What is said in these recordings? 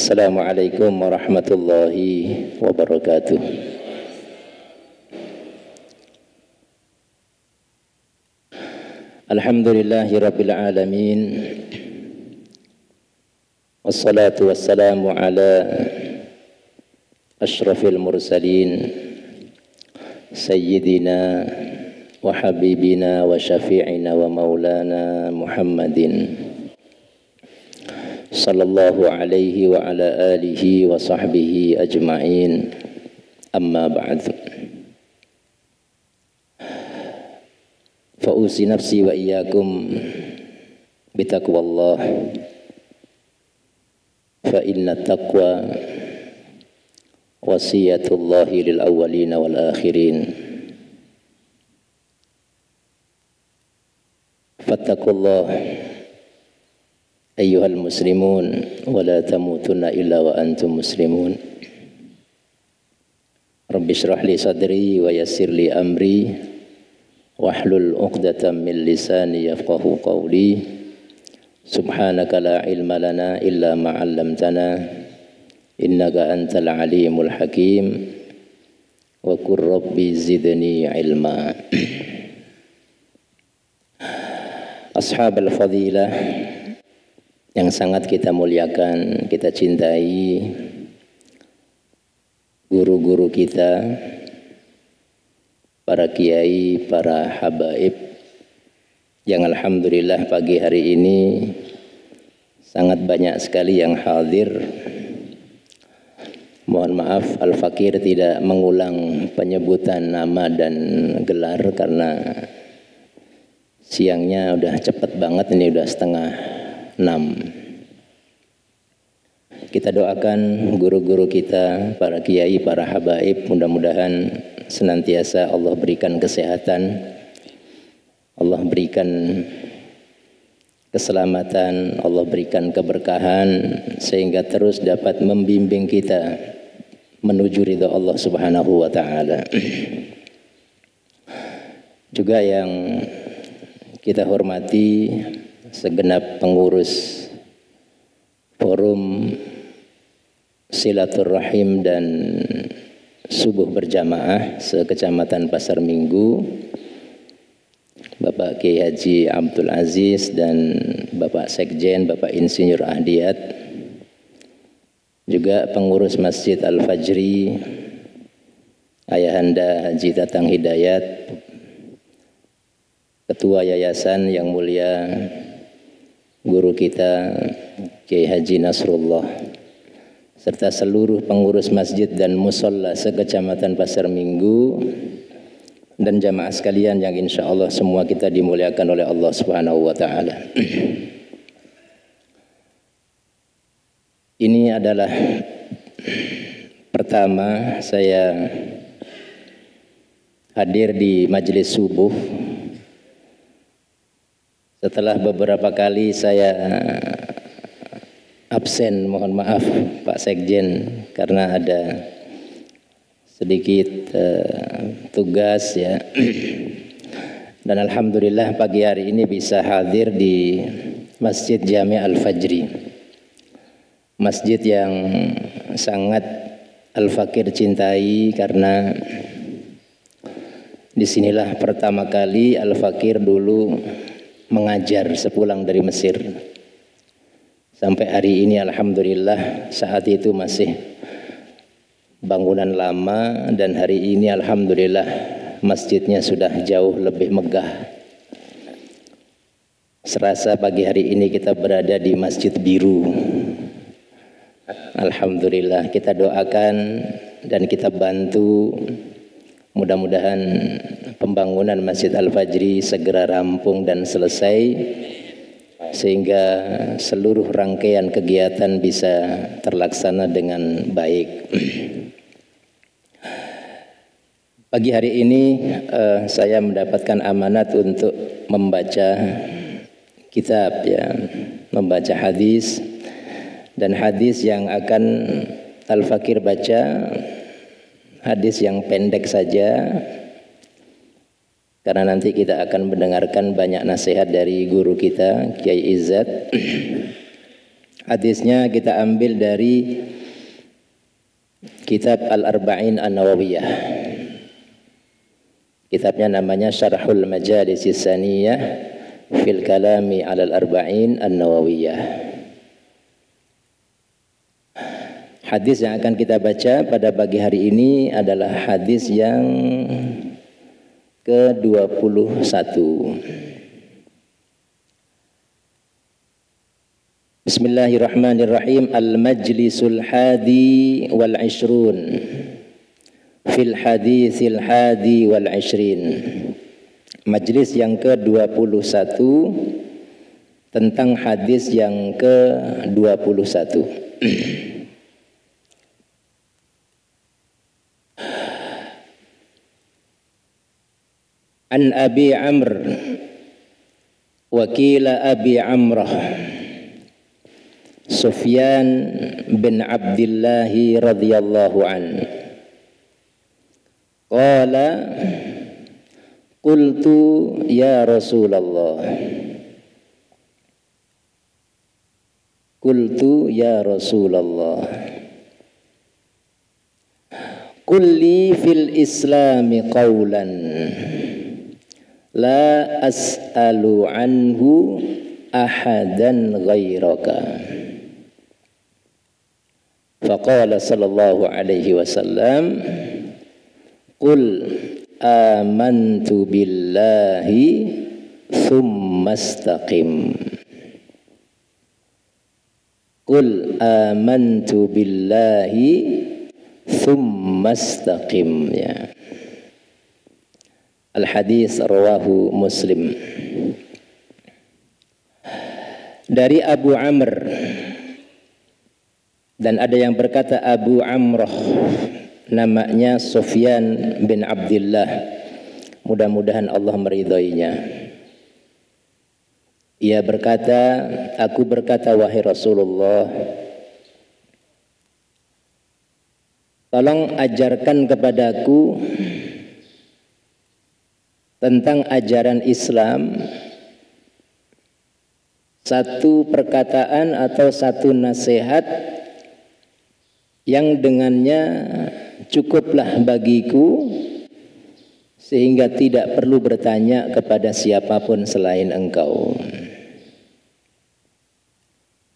Assalamualaikum warahmatullahi wabarakatuh. Alhamdulillahi rabbil alamin. Wassalatu wassalamu ala ashrafil mursalin sayyidina wa habibina wa syafi'ina wa maulana Muhammadin sallallahu alaihi wa ala alihi wa sahbihi ajma'in. Amma ba'd. Fa usi nafsi wa iyyakum bitaqwallah. Fa inna taqwa wasiyatullahi lil awwalina wal akhirin. Fattaqullah ayyuhal muslimun wa la tamutunna illa wa antum muslimun. Rabbi shrah li sadri wa yassir li amri wahlul 'uqdatam min lisani yafqahu qawli. Subhanaka la ilma lana illa ma 'allamtana innaka antal alimul hakim. Wa qur rabbi zidni ilma. Ashabul fadilah yang sangat kita muliakan, kita cintai, guru-guru kita, para kiai, para habaib yang alhamdulillah pagi hari ini sangat banyak sekali yang hadir. Mohon maaf Al-Fakir tidak mengulang penyebutan nama dan gelar karena siangnya udah cepet banget, ini udah 5:30. Kita doakan guru-guru kita, para kiai, para habaib, mudah-mudahan senantiasa Allah berikan kesehatan, Allah berikan keselamatan, Allah berikan keberkahan sehingga terus dapat membimbing kita menuju ridha Allah Subhanahu wa taala. Juga yang kita hormati segenap pengurus forum silaturahim dan subuh berjamaah se-Kecamatan Pasar Minggu, Bapak Kiai Haji Abdul Aziz dan Bapak Sekjen Bapak Insinyur Ahdiat, juga pengurus Masjid Al-Fajri Ayahanda Haji Tatang Hidayat, Ketua Yayasan yang mulia guru kita Kiai Haji Nasrullah, serta seluruh pengurus masjid dan musola se-Kecamatan Pasar Minggu, dan jamaah sekalian yang insya Allah semua kita dimuliakan oleh Allah Subhanahu wa taala. Ini adalah pertama saya hadir di majelis subuh setelah beberapa kali saya absen, mohon maaf Pak Sekjen, karena ada sedikit tugas ya. Dan alhamdulillah pagi hari ini bisa hadir di Masjid Jami' Al-Fajri, masjid yang sangat Al-Fakir cintai karena disinilah pertama kali Al-Fakir dulu mengajar sepulang dari Mesir. Sampai hari ini alhamdulillah, saat itu masih bangunan lama dan hari ini alhamdulillah masjidnya sudah jauh lebih megah. Serasa pagi hari ini kita berada di Masjid Biru. Alhamdulillah, kita doakan dan kita bantu mudah-mudahan pembangunan Masjid Al-Fajri segera rampung dan selesai sehingga seluruh rangkaian kegiatan bisa terlaksana dengan baik. Pagi hari ini saya mendapatkan amanat untuk membaca kitab ya, membaca hadis, dan hadis yang akan Al-Fakir baca hadis yang pendek saja karena nanti kita akan mendengarkan banyak nasihat dari guru kita Kiai Izzat Hadisnya kita ambil dari kitab Al-Arba'in An-Nawawiyah. Kitabnya namanya Syarhul Majalis Saniyah fil Kalami 'alal Arba'in An-Nawawiyah. Hadis yang akan kita baca pada pagi hari ini adalah hadis yang ke-21. Bismillahirrahmanirrahim. Al-majlisul hadi wal 'ishrun fil haditsil hadi wal 'ishrin. Majlis yang ke-21 tentang hadis yang ke-21. An Abi Amr wakila Abi Amrah Sufyan bin Abdullah radhiyallahu an qala qultu ya Rasulullah qul li fil islami qawlan la as'alu anhu ahadan ghairaka. Faqala sallallahu alaihi wasallam qul amantu billahi thumma istaqim. Qul amantu billahi thumma istaqim. Ya. Al-hadis rawahu Muslim. Dari Abu Amr, dan ada yang berkata Abu Amrah, namanya Sufyan bin Abdullah. Mudah-mudahan Allah meridhoinya. Ia berkata, aku berkata wahai Rasulullah, tolong ajarkan kepadaku tentang ajaran Islam, satu perkataan atau satu nasihat yang dengannya cukuplah bagiku sehingga tidak perlu bertanya kepada siapapun selain engkau.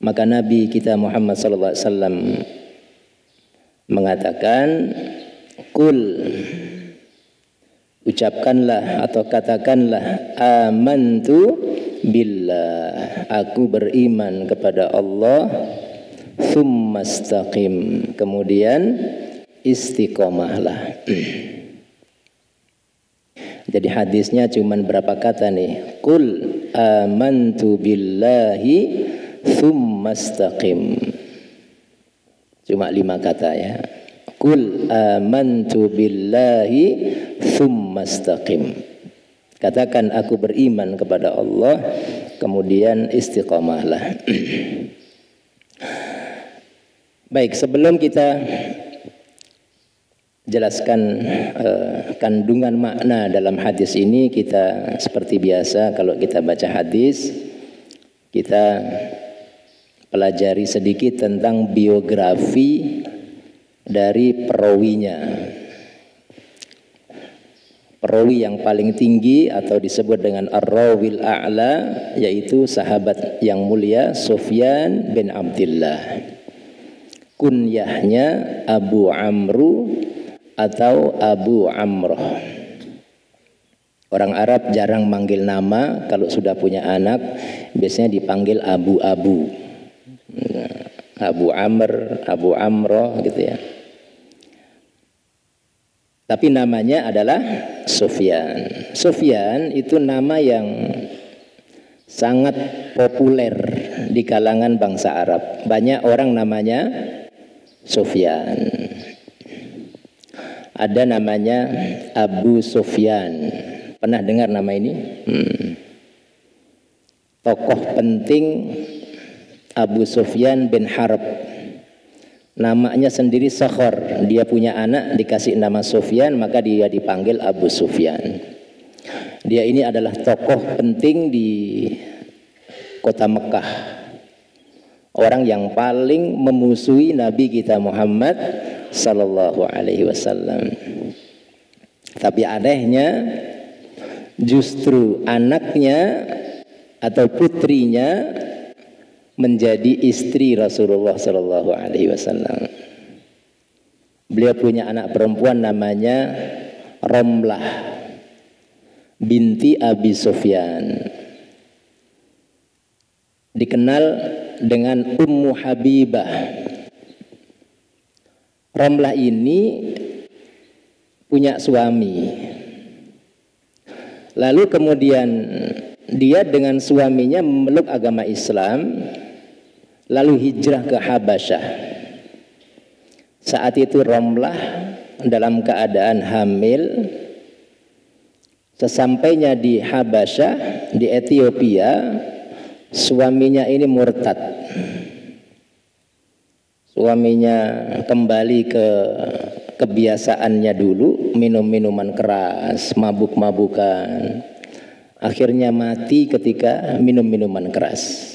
Maka Nabi kita Muhammad SAW mengatakan, Qul, ucapkanlah atau katakanlah, amantu billah, aku beriman kepada Allah, thumma istaqim, kemudian istiqomahlah. Jadi hadisnya cuman berapa kata nih? Qul amantu billahi thumma istaqim. Cuma 5 kata ya. Qul amantu billahi thumma istaqim. Katakan aku beriman kepada Allah, kemudian istiqomahlah. Baik, sebelum kita jelaskan kandungan makna dalam hadis ini, kita seperti biasa kalau kita baca hadis, kita pelajari sedikit tentang biografi dari perawinya. Perawi yang paling tinggi atau disebut dengan ar-rawil a'la, yaitu sahabat yang mulia Sufyan bin Abdullah. Kunyahnya Abu Amru atau Abu Amrah. Orang Arab jarang manggil nama, kalau sudah punya anak biasanya dipanggil Abu-Abu. Abu Amr, Abu Amrah gitu ya. Tapi namanya adalah Sufyan. Sufyan itu nama yang sangat populer di kalangan bangsa Arab. Banyak orang namanya Sufyan. Ada namanya Abu Sufyan. Pernah dengar nama ini? Tokoh penting Abu Sufyan bin Harb. Namanya sendiri Sakhar. Dia punya anak dikasih nama Sufyan, maka dia dipanggil Abu Sufyan. Dia ini adalah tokoh penting di kota Mekah. orang yang paling memusuhi Nabi kita Muhammad sallallahu alaihi wasallam. Tapi anehnya justru anaknya atau putrinya menjadi istri Rasulullah sallallahu alaihi wasallam. Beliau punya anak perempuan namanya Romlah binti Abi Sufyan. Dikenal dengan Ummu Habibah. Romlah ini punya suami. Lalu kemudian dia dengan suaminya memeluk agama Islam, lalu hijrah ke Habasyah. Saat itu Romlah dalam keadaan hamil. Sesampainya di Habasyah, di Ethiopia, suaminya ini murtad. Suaminya kembali ke kebiasaannya dulu, minum minuman keras, mabuk-mabukan. Akhirnya mati ketika minum minuman keras.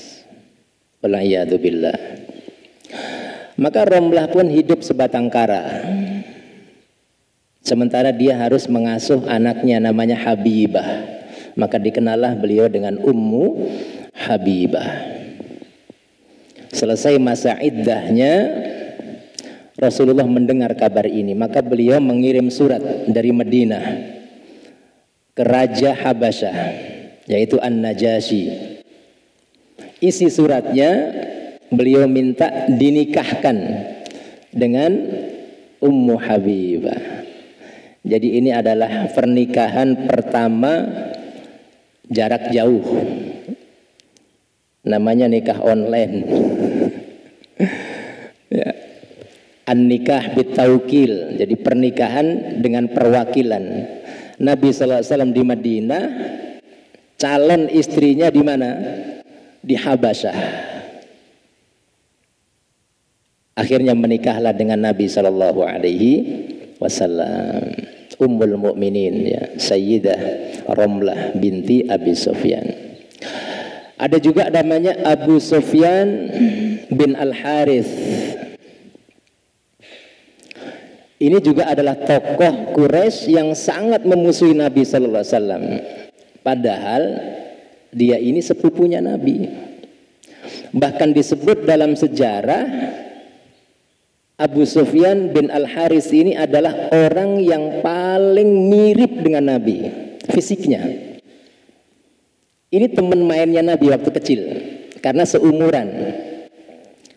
Wal'iyadzubillah. Maka Romlah pun hidup sebatang kara. Sementara dia harus mengasuh anaknya namanya Habibah. Maka dikenallah beliau dengan Ummu Habibah. Selesai masa iddahnya, Rasulullah mendengar kabar ini, maka beliau mengirim surat dari Madinah ke Raja Habasyah, yaitu An-Najasyi. Isi suratnya, beliau minta dinikahkan dengan Ummu Habibah. Jadi ini adalah pernikahan pertama jarak jauh. Namanya nikah online. Ya. An-nikah bitaukil. Jadi pernikahan dengan perwakilan. Nabi sallallahu alaihi wasallam di Madinah, calon istrinya di mana? Di Habasyah. Akhirnya menikahlah dengan Nabi sallallahu alaihi wasallam. Ummul Mukminin, ya, Sayyidah Romlah binti Abi Sufyan. Ada juga namanya Abu Sufyan bin Al-Harith. Ini juga adalah tokoh Quraisy yang sangat memusuhi Nabi sallallahu alaihi wasallam. Padahal dia ini sepupunya Nabi. Bahkan disebut dalam sejarah Abu Sufyan bin Al-Harith ini adalah orang yang paling mirip dengan Nabi fisiknya. Ini teman mainnya Nabi waktu kecil, karena seumuran,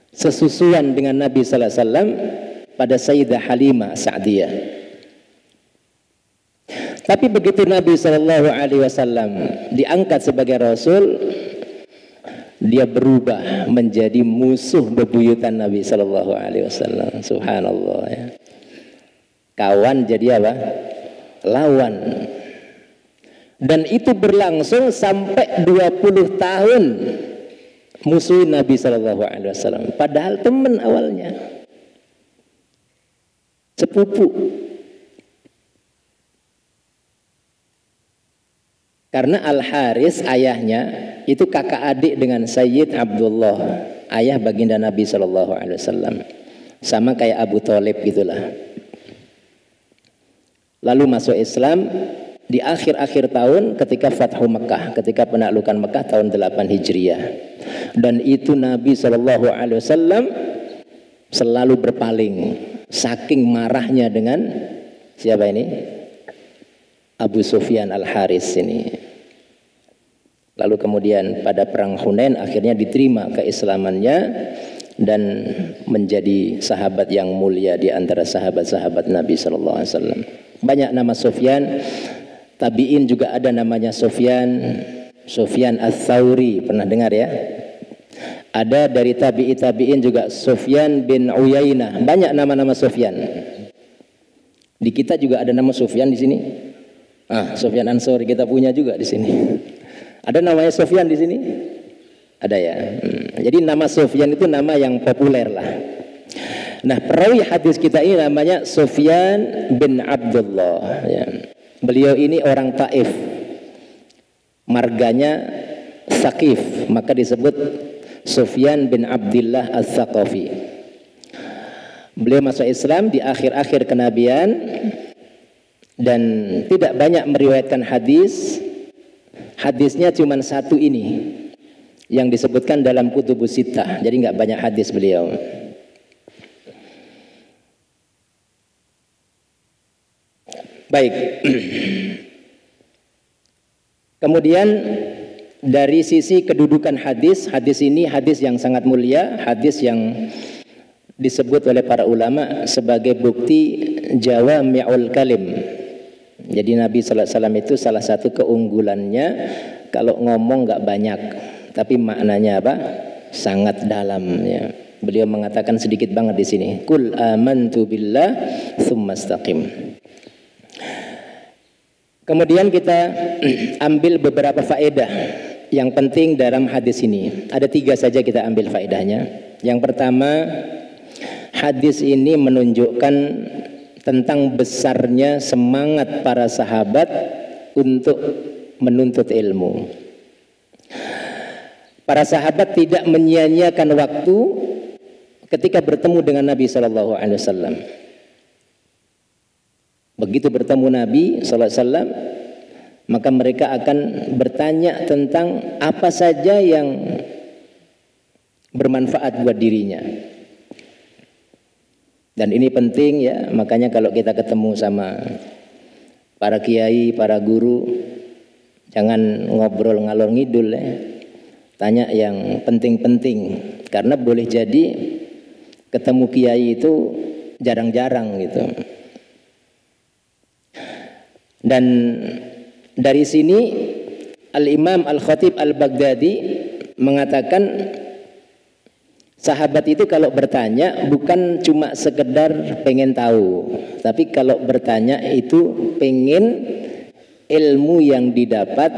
sesusuan dengan Nabi sallallahu alaihi wasallam pada Sayyidah Halimah Sa'diyah. Tapi begitu Nabi sallallahu alaihi wasallam diangkat sebagai Rasul, dia berubah menjadi musuh bebuyutan Nabi sallallahu alaihi wasallam. Subhanallah, ya. Kawan jadi apa? Lawan. Dan itu berlangsung sampai 20 tahun musuh Nabi sallallahu alaihi wasallam. Padahal teman awalnya. Sepupu. Karena Al-Haris ayahnya itu kakak adik dengan Sayyid Abdullah, ayah baginda Nabi sallallahu alaihi wasallam. Sama kayak Abu Thalib gitulah. Lalu masuk Islam di akhir-akhir tahun ketika Fathu Mekah, ketika penaklukan Mekah tahun 8 Hijriah. Dan itu Nabi sallallahu alaihi wasallam selalu berpaling saking marahnya dengan siapa ini? Abu Sufyan Al-Haris ini. Lalu kemudian pada perang Hunain akhirnya diterima keislamannya dan menjadi sahabat yang mulia di antara sahabat-sahabat Nabi sallallahu alaihi wasallam. Banyak nama Sufyan, tabi'in juga ada namanya Sufyan, Sufyan Ats-Tsauri, pernah dengar ya? Ada dari tabi'in juga Sufyan bin Uyainah, banyak nama-nama Sufyan. Di kita juga ada nama Sufyan di sini. Sufyan Ansori kita punya juga di sini. Ada namanya Sufyan di sini? Ada ya. Jadi nama Sufyan itu nama yang populer lah. Nah, perawi hadis kita ini namanya Sufyan bin Abdullah. Ya. Beliau ini orang Taif. Marganya Saqif, maka disebut Sufyan bin Abdullah Ats-Tsaqafi. Beliau masuk Islam di akhir-akhir kenabian dan tidak banyak meriwayatkan hadis. Hadisnya cuma satu ini yang disebutkan dalam Kutubus Sittah. Jadi nggak banyak hadis beliau. Baik. Kemudian dari sisi kedudukan hadis, hadis ini hadis yang sangat mulia, hadis yang disebut oleh para ulama sebagai bukti jawami'ul kalim. Jadi Nabi sallallahu alaihi wasallam itu salah satu keunggulannya kalau ngomong nggak banyak, tapi maknanya apa? Sangat dalam ya. Beliau mengatakan sedikit banget di sini. Qul amantu billah tsumma istaqim. Kemudian kita ambil beberapa faedah yang penting dalam hadis ini. Ada 3 saja kita ambil faedahnya. Yang pertama, hadis ini menunjukkan tentang besarnya semangat para sahabat untuk menuntut ilmu. Para sahabat tidak menyia-nyiakan waktu ketika bertemu dengan Nabi Sallallahu Alaihi Wasallam. Begitu bertemu Nabi Sallallahu Alaihi Wasallam, maka mereka akan bertanya tentang apa saja yang bermanfaat buat dirinya. Dan ini penting ya, makanya kalau kita ketemu sama para kiai, para guru, jangan ngobrol ngalor ngidul ya. Tanya yang penting-penting, karena boleh jadi ketemu kiai itu jarang-jarang gitu. Dan dari sini Al-Imam Al-Khatib Al-Baghdadi mengatakan sahabat itu kalau bertanya bukan cuma sekedar pengen tahu, tapi kalau bertanya itu pengen ilmu yang didapat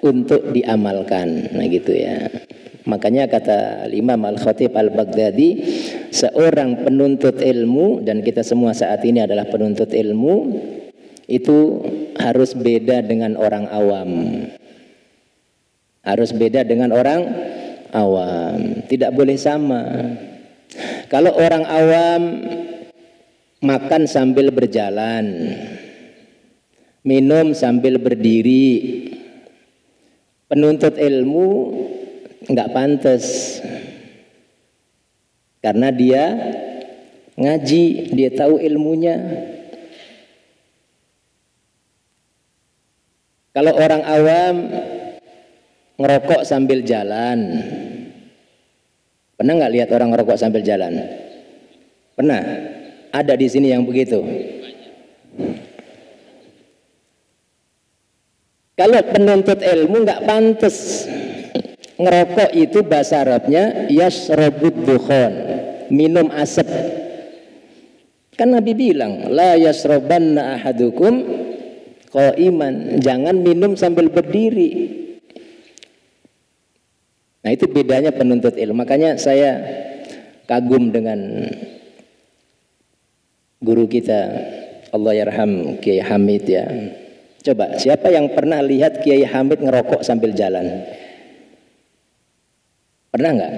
untuk diamalkan. Nah gitu ya. Makanya kata Imam Al-Khatib Al-Baghdadi, seorang penuntut ilmu, dan kita semua saat ini adalah penuntut ilmu, itu harus beda dengan orang awam. Harus beda dengan orang awam. Tidak boleh sama. Kalau orang awam makan sambil berjalan, minum sambil berdiri, penuntut ilmu nggak pantas. Karena dia ngaji, dia tahu ilmunya. Kalau orang awam ngerokok sambil jalan, pernah nggak lihat orang ngerokok sambil jalan? Pernah? Ada di sini yang begitu. Kalau penuntut ilmu nggak pantas. Ngerokok itu bahasa Arabnya yasrabud dukhon, minum asap. Kan Nabi bilang, la yasrabanna ahadukum qaiman, jangan minum sambil berdiri. Nah itu bedanya penuntut ilmu. Makanya saya kagum dengan guru kita, Allah yarham Kiai Hamid ya. Coba siapa yang pernah lihat Kiai Hamid ngerokok sambil jalan? Pernah nggak?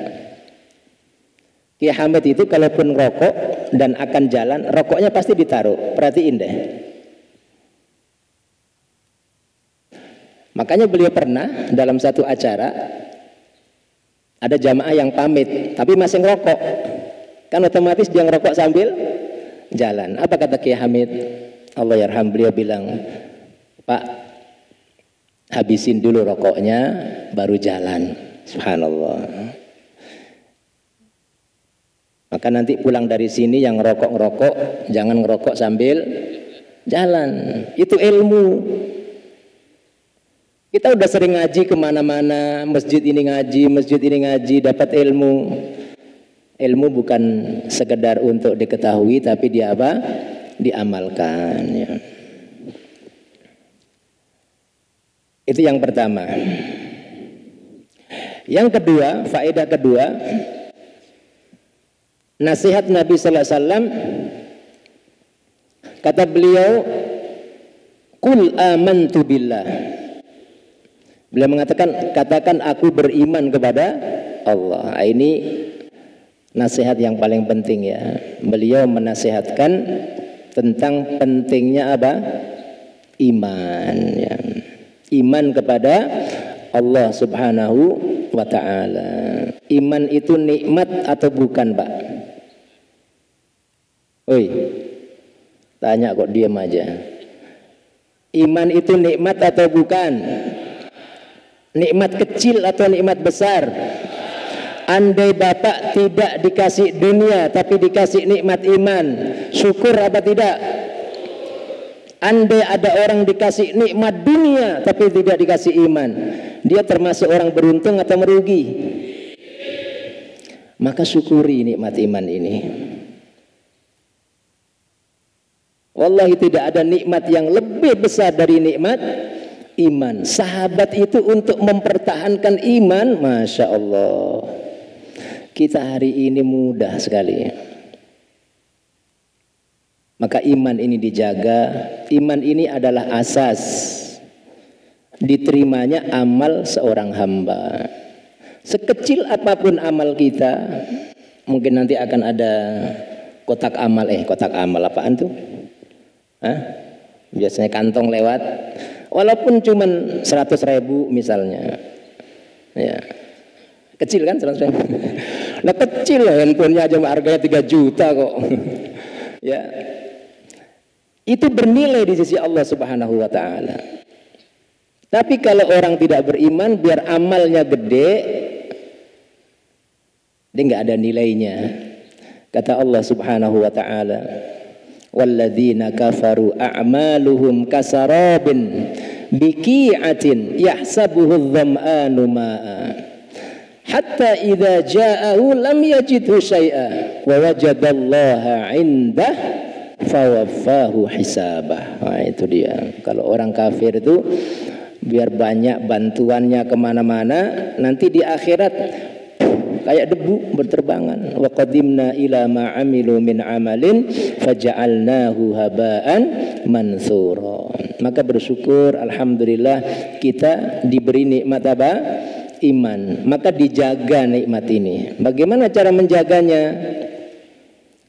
Kiai Hamid itu kalaupun ngerokok dan akan jalan, rokoknya pasti ditaruh. Perhatiin deh. Makanya beliau pernah dalam satu acara ada jamaah yang pamit tapi masih ngerokok. Kan otomatis dia ngerokok sambil jalan. Apa kata Kiai Hamid? Allah yarham, beliau bilang, Pak, habisin dulu rokoknya baru jalan. Subhanallah. Maka nanti pulang dari sini yang ngerokok jangan ngerokok sambil jalan. Itu ilmu. Kita udah sering ngaji kemana-mana, masjid ini ngaji, dapat ilmu. Ilmu bukan sekedar untuk diketahui, tapi dia apa? Diamalkan. Ya. Itu yang pertama. Yang kedua, faedah kedua, nasihat Nabi Sallallahu Alaihi Wasallam, kata beliau, Qul amantu billah. Beliau mengatakan, katakan aku beriman kepada Allah. Ini nasihat yang paling penting ya. Beliau menasihatkan tentang pentingnya apa? Iman ya. Iman kepada Allah Subhanahu wa ta'ala. Iman itu nikmat atau bukan, Pak? Oi, tanya kok diam aja. Iman itu nikmat atau bukan? Nikmat kecil atau nikmat besar? Andai Bapak tidak dikasih dunia tapi dikasih nikmat iman, syukur apa tidak? Andai ada orang dikasih nikmat dunia tapi tidak dikasih iman, dia termasuk orang beruntung atau merugi? Maka syukuri nikmat iman ini. Wallahi tidak ada nikmat yang lebih besar dari nikmat iman. Sahabat itu untuk mempertahankan iman, Masya Allah. Kita hari ini mudah sekali. Maka iman ini dijaga. Iman ini adalah asas diterimanya amal seorang hamba. Sekecil apapun amal kita, mungkin nanti akan ada kotak amal. Kotak amal apaan tuh? Hah? Biasanya kantong lewat. Walaupun cuman 100.000 misalnya. Ya. Kecil kan 100.000. Nah kecil lah, handphonenya aja harganya 3 juta kok. Ya. Itu bernilai di sisi Allah Subhanahu wa ta'ala. Tapi kalau orang tidak beriman, biar amalnya gede, dia nggak ada nilainya. Kata Allah Subhanahu wa ta'ala, walladzina kafaru a'maluhum kasarabin biqi'atin yahsabuhu adh-dhama'anu ma'a hatta idza ja'ahu lam yajidhu syai'a wa wajadallaha 'indah fawaffahu hisabah. Nah, itu dia. Kalau orang kafir itu biar banyak bantuannya kemana-mana, nanti di akhirat kayak debu berterbangan. Wa qadimna ila ma 'amilu min 'amalin faja'alnahu haba'an mansura. Maka bersyukur, alhamdulillah kita diberi nikmat apa? Iman. Maka dijaga nikmat ini. Bagaimana cara menjaganya?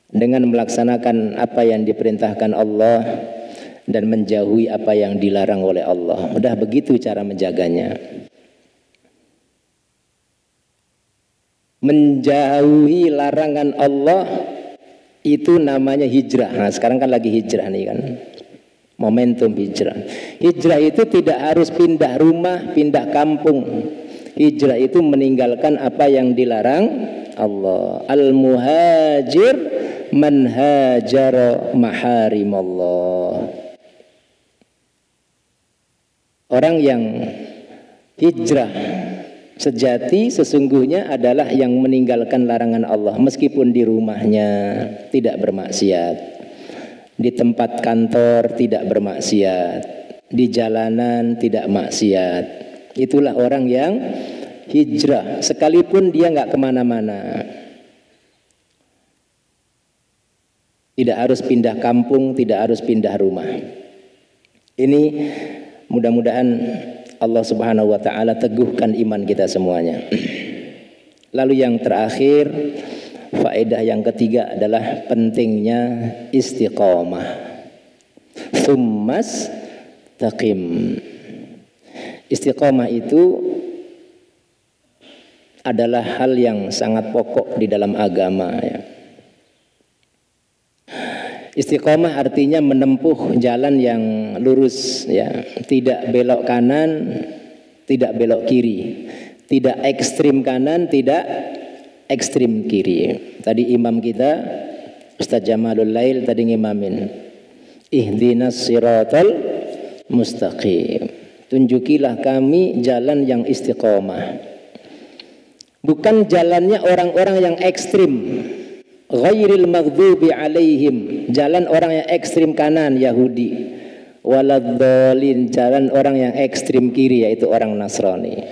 Dengan melaksanakan apa yang diperintahkan Allah dan menjauhi apa yang dilarang oleh Allah. Udah begitu cara menjaganya. Menjauhi larangan Allah itu namanya hijrah. Nah, sekarang kan lagi hijrah nih kan. Momentum hijrah. Hijrah itu tidak harus pindah rumah, pindah kampung. Hijrah itu meninggalkan apa yang dilarang Allah. Al-muhajir man hajara maharimallah. Orang yang hijrah sejati sesungguhnya adalah yang meninggalkan larangan Allah, meskipun di rumahnya tidak bermaksiat, di tempat kantor tidak bermaksiat, di jalanan tidak maksiat. Itulah orang yang hijrah, sekalipun dia nggak kemana-mana. Tidak harus pindah kampung, tidak harus pindah rumah. Ini mudah-mudahan Allah Subhanahu wa ta'ala teguhkan iman kita semuanya. Lalu yang terakhir, faedah yang ketiga adalah pentingnya istiqomah. Tsummas taqim. Istiqomah itu adalah hal yang sangat pokok di dalam agama ya. Istiqomah artinya menempuh jalan yang lurus ya, tidak belok kanan, tidak belok kiri, tidak ekstrim kanan, tidak ekstrim kiri. Tadi imam kita Ustaz Jamalul Lail tadi ngimamin, ihdinas siratal mustaqim. Tunjukilah kami jalan yang istiqomah. Bukan jalannya orang-orang yang ekstrim. Ghairil maghdubi alaihim, jalan orang yang ekstrim kanan Yahudi. Waladhdallin, jalan orang yang ekstrim kiri yaitu orang Nasrani.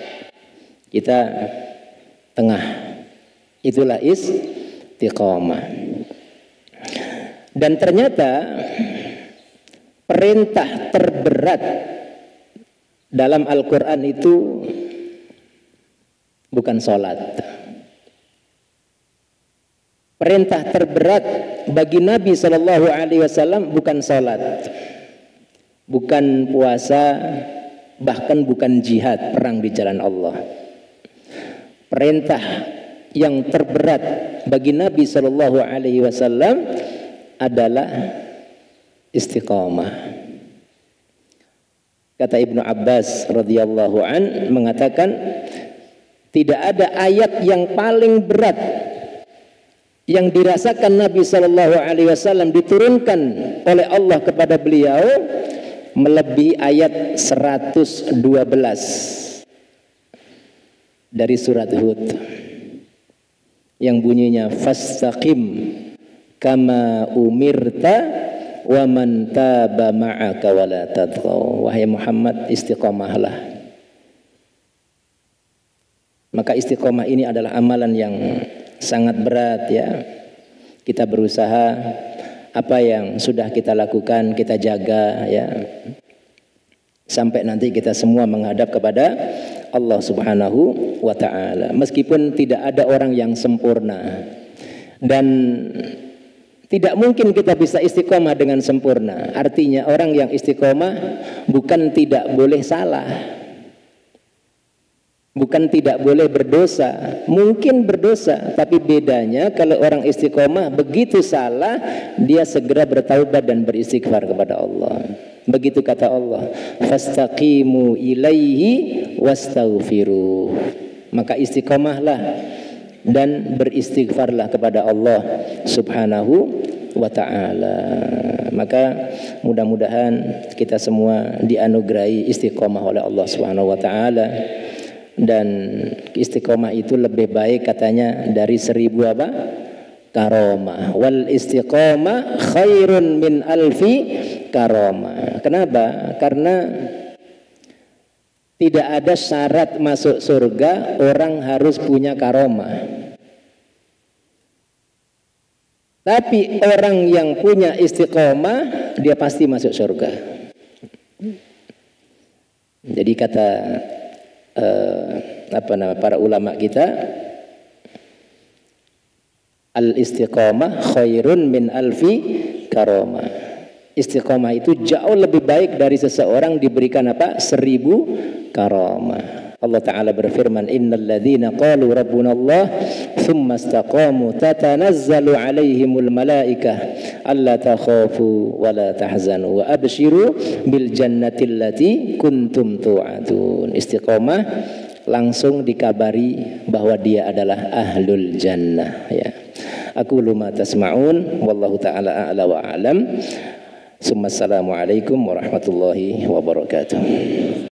Kita tengah. Itulah istiqomah. Dan ternyata perintah terberat dalam Al-Quran itu bukan sholat. perintah terberat bagi Nabi Shallallahu Alaihi Wasallam bukan salat, bukan puasa, bahkan bukan jihad, perang di jalan Allah. Perintah yang terberat bagi Nabi Shallallahu Alaihi Wasallam adalah istiqamah. Kata Ibnu Abbas radhiyallahu an mengatakan, tidak ada ayat yang paling berat yang dirasakan Nabi Shallallahu Alaihi Wasallam diturunkan oleh Allah kepada beliau melebihi ayat 112 dari surat Hud yang bunyinya fastaqim kama umirta wa man taba ma'aka wa la tadghaw. Wahai Muhammad, istiqomahlah. Maka istiqomah ini adalah amalan yang sangat berat ya. Kita berusaha apa yang sudah kita lakukan kita jaga ya. Sampai nanti kita semua menghadap kepada Allah Subhanahu wa taala. Meskipun tidak ada orang yang sempurna dan tidak mungkin kita bisa istiqomah dengan sempurna. Artinya orang yang istiqomah bukan tidak boleh salah, bukan tidak boleh berdosa, mungkin berdosa, tapi bedanya kalau orang istiqomah begitu salah dia segera bertaubat dan beristighfar kepada Allah. Begitu kata Allah, fastaqimu ilaihi wastaghfiruh. Maka istiqomahlah dan beristighfarlah kepada Allah Subhanahu wa ta'ala. Maka mudah-mudahan kita semua dianugerahi istiqomah oleh Allah Subhanahu wa ta'ala. Dan istiqomah itu lebih baik katanya dari 1000 apa? Karomah. Wal istiqomah khairun min alfi karomah. Kenapa? Karena tidak ada syarat masuk surga orang harus punya karomah. Tapi orang yang punya istiqomah dia pasti masuk surga. Jadi kata para ulama kita, al istiqomah khairun min alfi karomah. Istiqomah itu jauh lebih baik dari seseorang diberikan apa? 1000 karomah. Allah Ta'ala berfirman, innal ladzina qalu rabbuna Allah thumma istaqamu tatanazzalu alaihimul malaikah alla takhafu wa la tahzanu wa abshiru bil jannati allati kuntum tu'adun. Istiqomah langsung dikabari bahwa dia adalah ahlul jannah ya. Aku luma tasma'un wallahu ta'ala a'la wa a'lam. Assalamualaikum warahmatullahi wabarakatuh.